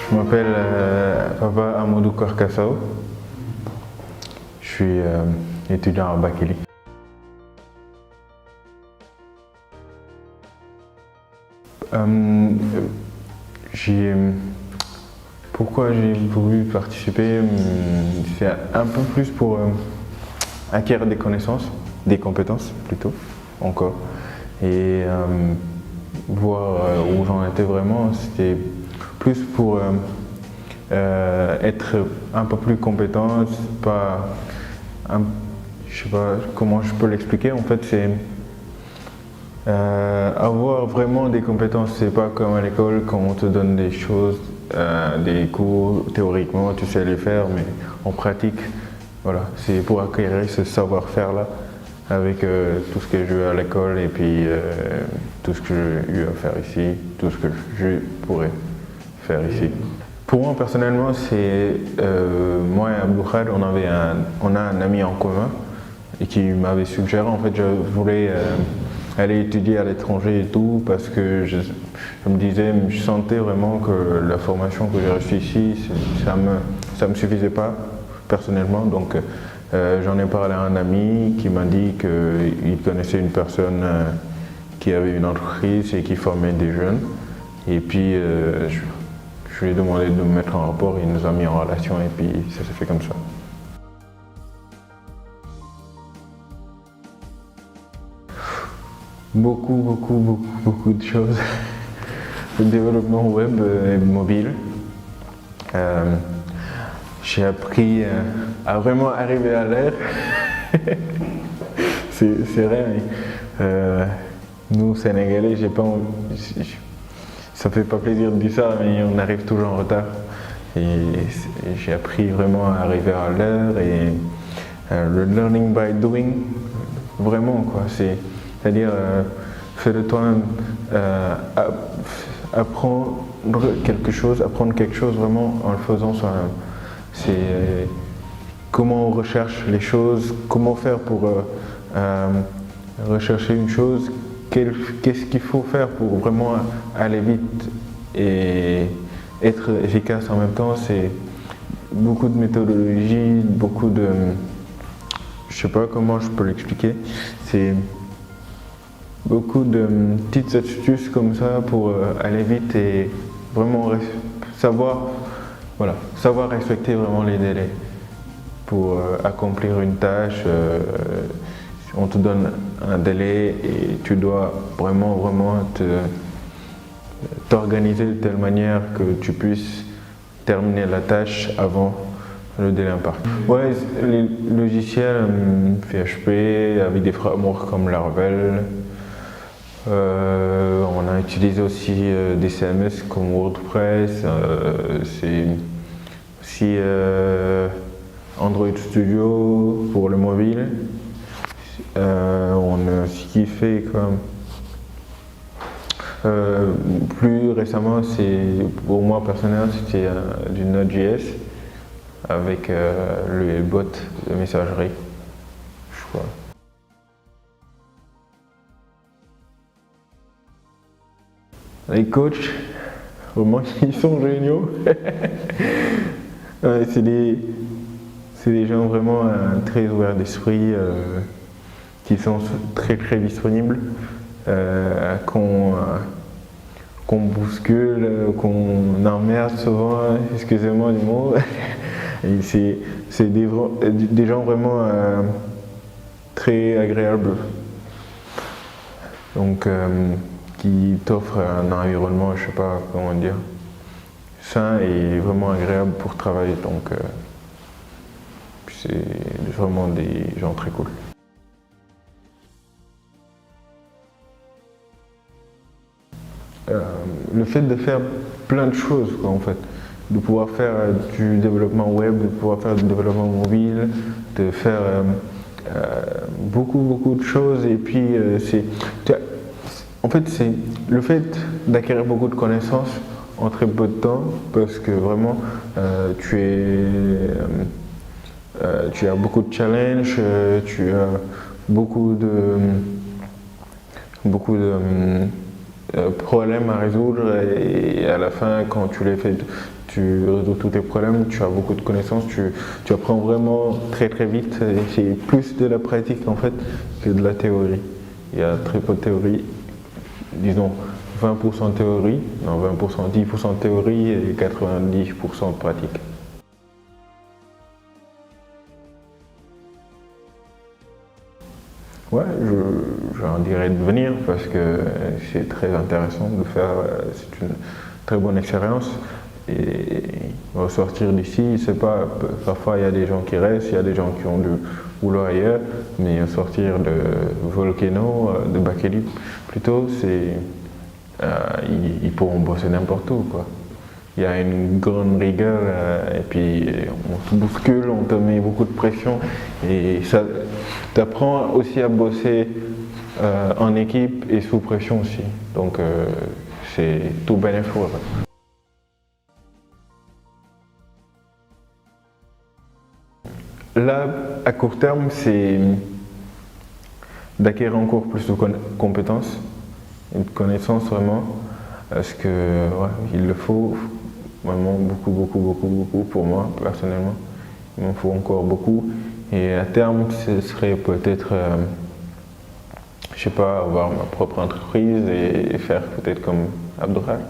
Je m'appelle Papa Amadou Karkassao. Je suis étudiant à Bakili. Pourquoi j'ai voulu participer, c'est un peu plus pour acquérir des connaissances, des compétences plutôt, encore. Et voir où j'en étais vraiment, c'était plus pour être un peu plus compétent, je sais pas comment je peux l'expliquer, en fait c'est avoir vraiment des compétences, c'est pas comme à l'école quand on te donne des choses, des cours, théoriquement tu sais les faire, mais en pratique, voilà, c'est pour acquérir ce savoir-faire là, avec tout ce que j'ai eu à l'école et puis tout ce que j'ai eu à faire ici, tout ce que je pourrais faire ici. Pour moi personnellement, c'est moi et Abdou Khad, on a un ami en commun et qui m'avait suggéré, en fait je voulais aller étudier à l'étranger et tout parce que je me disais, je sentais vraiment que la formation que j'ai reçue ici, ça me suffisait pas personnellement, donc j'en ai parlé à un ami qui m'a dit qu'il connaissait une personne qui avait une entreprise et qui formait des jeunes, et puis je lui ai demandé de me mettre en rapport, il nous a mis en relation et puis ça s'est fait comme ça. Beaucoup de choses. Le développement web et mobile. J'ai appris à vraiment arriver à l'heure. C'est vrai, mais nous Sénégalais, ça fait pas plaisir de dire ça, mais on arrive toujours en retard. Et j'ai appris vraiment à arriver à l'heure et le learning by doing, vraiment quoi. C'est-à-dire, fais de toi-même, apprendre quelque chose vraiment en le faisant soi-même. C'est comment on recherche les choses, comment faire pour rechercher une chose, qu'est-ce qu'il faut faire pour vraiment aller vite et être efficace en même temps. C'est beaucoup de méthodologie, je sais pas comment je peux l'expliquer, c'est beaucoup de petites astuces comme ça pour aller vite et vraiment savoir respecter vraiment les délais pour accomplir une tâche. On te donne un délai et tu dois vraiment t'organiser de telle manière que tu puisses terminer la tâche avant le délai imparti. Ouais, les logiciels PHP avec des frameworks comme Laravel. On a utilisé aussi des CMS comme WordPress, c'est aussi Android Studio pour le mobile. On a aussi kiffé comme plus récemment, pour moi personnellement, c'était du Node.js avec le bot de messagerie, je crois. Les coachs, vraiment, ils sont géniaux. C'est des gens vraiment très ouverts d'esprit, qui sont très disponibles, qu'on bouscule, qu'on emmerde souvent, excusez-moi du mot. C'est des gens vraiment très agréables. Donc, qui t'offre un environnement, je sais pas comment dire, sain et vraiment agréable pour travailler. Donc c'est vraiment des gens très cool. Le fait de faire plein de choses quoi, en fait, de pouvoir faire du développement web, de pouvoir faire du développement mobile, de faire beaucoup de choses, et puis en fait, c'est le fait d'acquérir beaucoup de connaissances en très peu de temps, parce que vraiment, tu as beaucoup de challenges, tu as beaucoup de problèmes à résoudre et à la fin, quand tu les fais, tu résous tous tes problèmes, tu as beaucoup de connaissances, tu apprends vraiment très très vite. Et c'est plus de la pratique en fait que de la théorie. Il y a très peu de théorie, disons 20% de théorie, non 20%, 10% de théorie et 90% de pratique. Ouais, j'en dirais de venir parce que c'est très intéressant de faire, c'est une très bonne expérience. Et ressortir d'ici, je sais pas, parfois il y a des gens qui restent, il y a des gens qui ont du boulot ailleurs, mais sortir de Volcano, de Bakeli plutôt, ils pourront bosser n'importe où, quoi. Il y a une grande rigueur et puis on te bouscule, on te met beaucoup de pression et ça t'apprend aussi à bosser en équipe et sous pression aussi. Donc c'est tout bénéfice. Là, à court terme, c'est d'acquérir encore plus de compétences et de connaissances vraiment, parce que ouais, il le faut vraiment beaucoup pour moi personnellement. Il m'en faut encore beaucoup et à terme, ce serait peut-être, je sais pas, avoir ma propre entreprise et faire peut-être comme Abdoral.